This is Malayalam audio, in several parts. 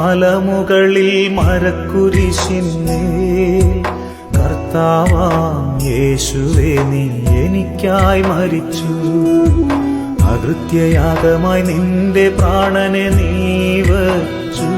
മലമുകളിൽ മരക്കുരിശിന്മേൽ കർത്താവാം യേശുവേ നീ എനിക്കായി മരിച്ചു. അകൃത്യയാഗമായി നിന്റെ പ്രാണനെ നീ വച്ചു.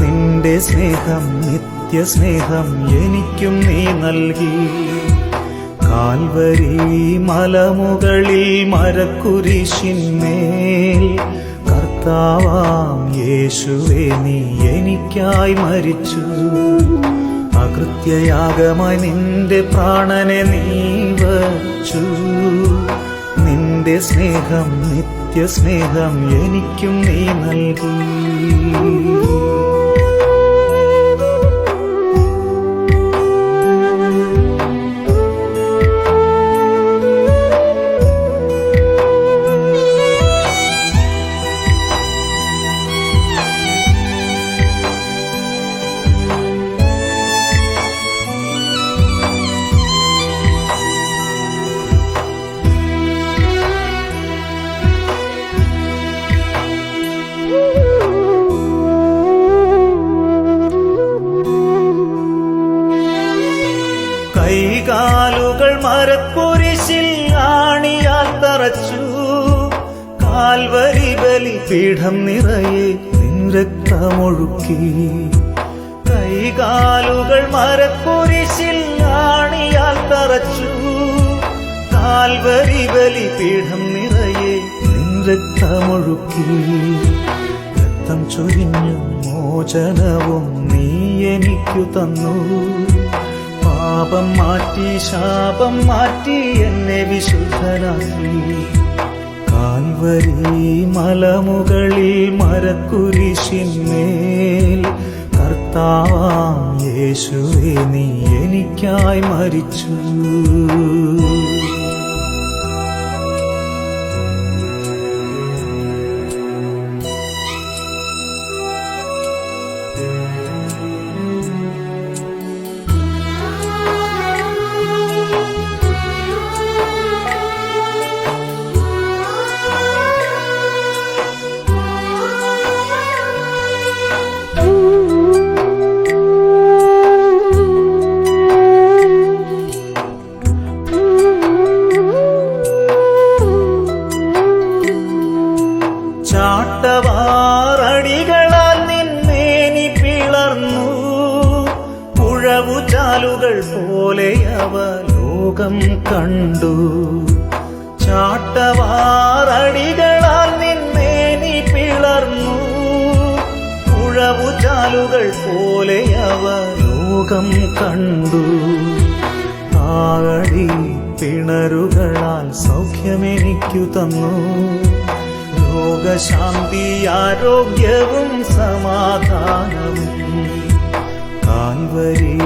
നിന്റെ സ്നേഹം നിത്യസ്നേഹം എനിക്കും നീ നൽകി. കാൽവരി മലമുകളിൽ മരക്കുരിശിന്മേൽ കർത്താവാം യേശുവേ നീ എനിക്കായി മരിച്ചു. അകൃത്യയാഗമായി നിന്റെ പ്രാണനെ നീ വച്ചു. നിന്റെ സ്നേഹം നിത്യസ്നേഹം എനിക്കും നീ നൽകി. കൈകാലുകൾ മരക്കുരിശിൽ ആണിയാൽ തറച്ചു. കാൽവരി ബലിപീഠം നിറയെ നിൻ രക്തമൊഴുക്കി. കൈകാലുകൾ മരക്കുരിശിൽ ആണിയാൽ തറച്ചു. കാൽവരി ബലിപീഠം നിറയെ നിൻ രക്തമൊഴുക്കി. രക്തം ചൊരിഞ്ഞു മോചനവും നീ എനിക്കു തന്നു. പാപം മാറ്റി ശാപം മാറ്റി എന്നെ വിശുദ്ധനാക്കി. കാൽവരി മലമുകളിൽ മരക്കുരിശിന്മേൽ കർത്താവാം യേശുവേ നീ എനിക്കായി മരിച്ചു. ചാട്ടവാറടികളാൽ നിന്നേനി പിളർന്നു. പുഴവുചാലുകൾ പോലെ അവ ലോകം കണ്ടു. ചാട്ടവാറടികളാൽ നിന്നേനി പിളർന്നു. പുഴവുചാലുകൾ പോലെ അവ ലോകം കണ്ടു. ആഴി പിണരുകളാൽ സൗഖ്യമെനിക്കു തന്നു. രോഗശാന്തി ആരോഗ്യവും സമാധാനവും. കാൽവരി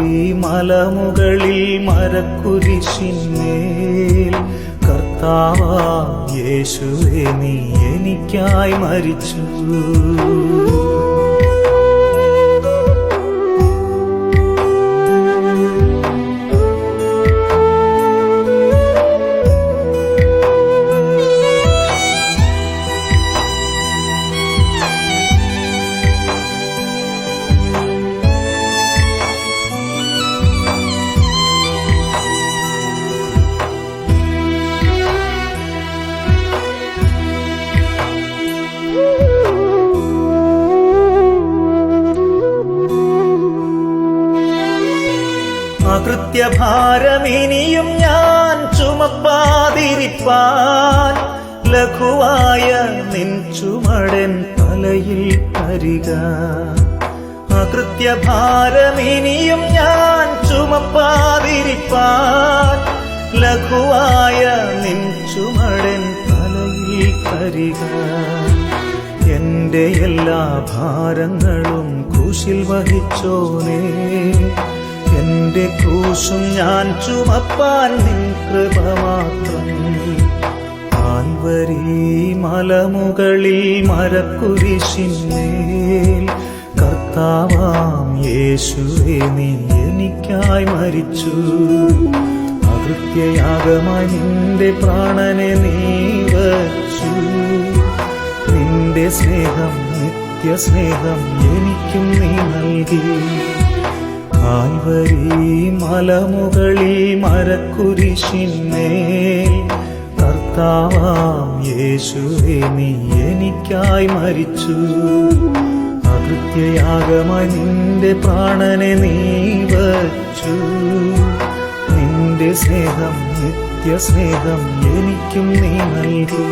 മലമുകളിൽ മരക്കുരിശിന്മേൽ കർത്താവാം യേശുവേ നീ എനിക്കായി മരിച്ചു. അകൃത്യഭാരമിനിയും ഞാൻ ചുമപ്പാതിരിപ്പാൻ ലഘുവായ നിൻ ചുമടൻ തലയിൽ തരിക. അകൃത്യഭാരമിനിയും ഞാൻ ചുമപ്പാതിരിപ്പാൻ ലഘുവായ നിൻ ചുമടൻ തലയിൽ തരിക. എന്റെ എല്ലാ ഭാരങ്ങളും ക്രൂശിൽ വഹിച്ചോനേ. എന്റെ ക്രൂശും ഞാൻ ചുമപ്പാൻ നിൻ കൃപ മാത്രം. കാൽവരി മലമുകളിൽ മരക്കുരിശിന്മേൽ കർത്താവാം യേശുവേ നീ എനിക്കായി മരിച്ചു. അകൃത്യയാഗമായി നിന്റെ പ്രാണനെ നീ വച്ചു. നിന്റെ സ്നേഹം നിത്യസ്നേഹം എനിക്കും നീ നൽകി. കാൽവരി മലമുകളിൽ മരക്കുരിശിന്മേൽ കർത്താവാം യേശുവേ നീ എനിക്കായി മരിച്ചു. അകൃത്യയാഗമായി നിന്റെ പ്രാണനെ നീ വച്ചു. നിന്റെ സ്നേഹം നിത്യസ്നേഹം എനിക്കും നീ നൽകി.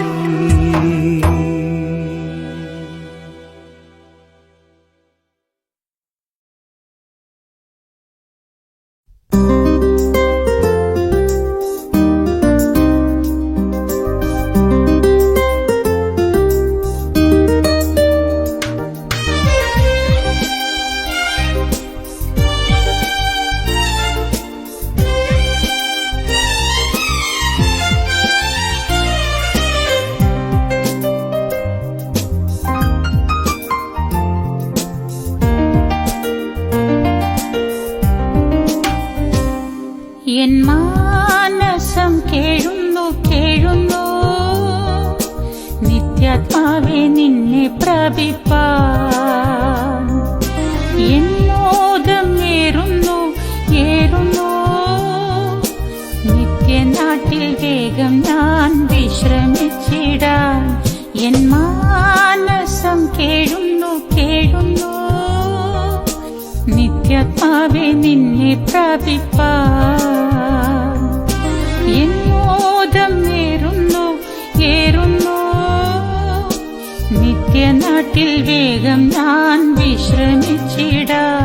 എൻ മാനസം കേഴുന്നു കേഴുന്നു നിത്യാത്മാവേ നിന്നെ പ്രാപിപ്പാൻ. എൻ മോദം ഏറുന്നു ഏറുന്നു നിത്യനാട്ടിൽ വേഗം ഞാൻ വിശ്രമിച്ചിടാൻ. എൻ മാനസം കേഴുന്നു കേഴുന്നു നിത്യാത്മാവേ നിന്നെ പ്രാപിപ്പാൻ. എൻ മോദം ഏറുന്നു ഏറുന്നു നിത്യനാട്ടിൽ വേഗം ഞാൻ വിശ്രമിച്ചിടാൻ.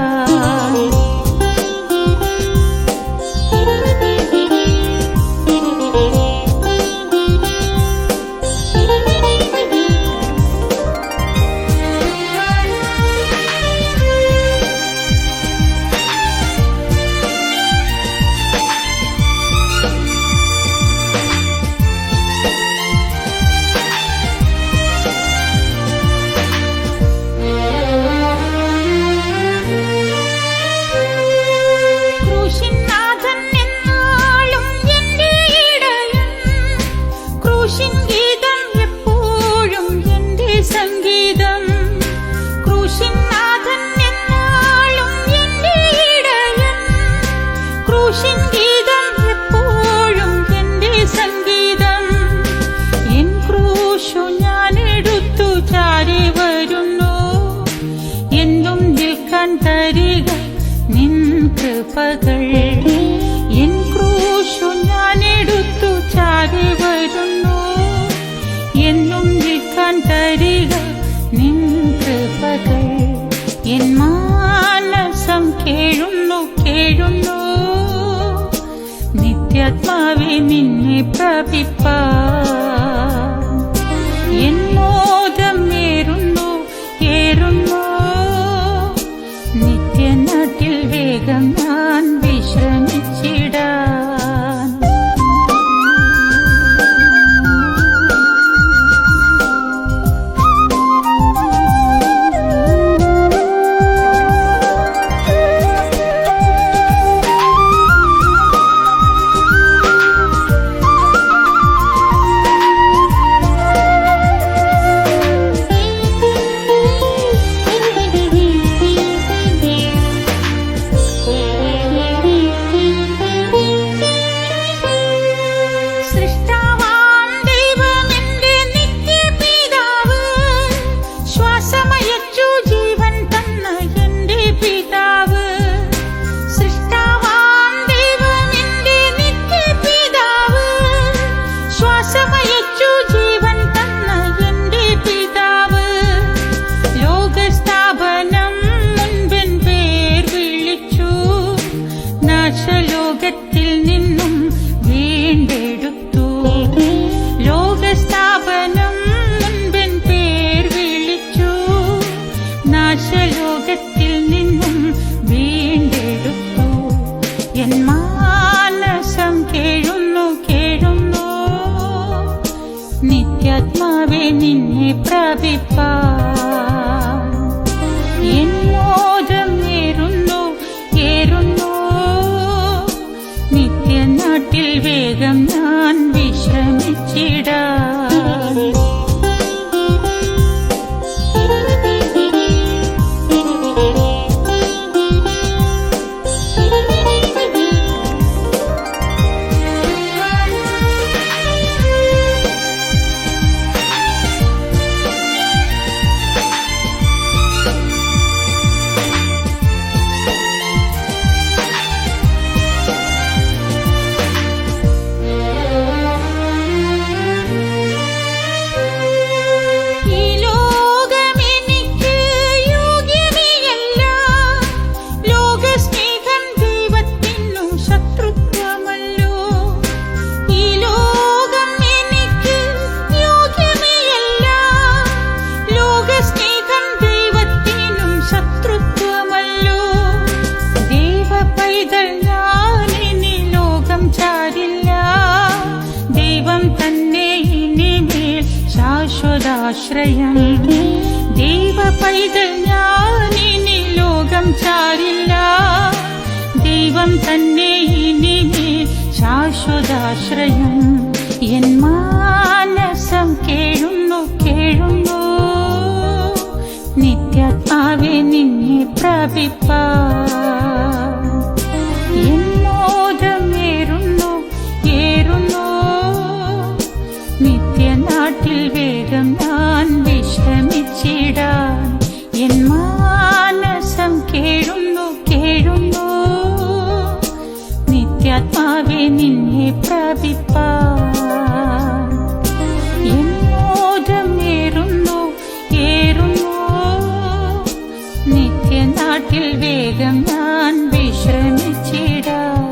എൻ ക്രൂശു ഞാനെടുത്തു ചാരി വരുന്നു. എന്നും നിൽക്കാൻ തരിക നിൻ കൃപകൾ. എൻ മാനസം കേഴുന്നു കേഴുന്നു നിത്യാത്മാവേ നിന്നെ പ്രാപിപ്പാൻ. എൻ മോദം ഏറുന്നു ഏറുന്നു നിത്യനാട്ടിൽ വേഗം ഞാൻ വിശ്രമിച്ചിടാൻ. ലോകത്തിൽ നിന്നും വീണ്ടെടുത്തു. ലോകസ്ഥാപനം മുൻപൻ പേർ വിളിച്ചു. നാശലോകത്തിൽ നിന്നും വീണ്ടെടുത്തു. എൻ മാനസം കേഴുന്നു കേഴുന്നു നിത്യാത്മാവേ നിന്നെ പ്രാപിപ്പാൻ. എൻ മോദം ഏറുന്നു ഏറുന്നു നിത്യനാട്ടിൽ വേഗം ഞാൻ വിശ്രമിച്ചിടാൻ. ശാശ്വതാശ്രയം. ദൈവ പൈതൽ ഞാനിനി ലോകം ചാരില്ല, ദൈവം തന്നെ ഇനി ശാശ്വതാശ്രയം. എൻ മാനസം കേഴുന്നു കേഴുന്നു, നിത്യാത്മാവെ നിന്നെ പ്രാപിപ്പാൻ. എൻ മോദം ഏറുന്നു ഏറുന്നു, നിത്യനാട്ടിൽ വേഗം ഞാൻ വിശ്രമിച്ചിടാൻ. എൻ മാനസം കേഴുന്നു കേഴുന്നു, നിത്യാത്മാവെ നിന്നെ പ്രാപിപ്പാൻ. എൻ മോദം ഏറുന്നു ഏറുന്നു, നിത്യനാട്ടിൽ വേഗം ഞാൻ വിശ്രമിച്ചിടാൻ.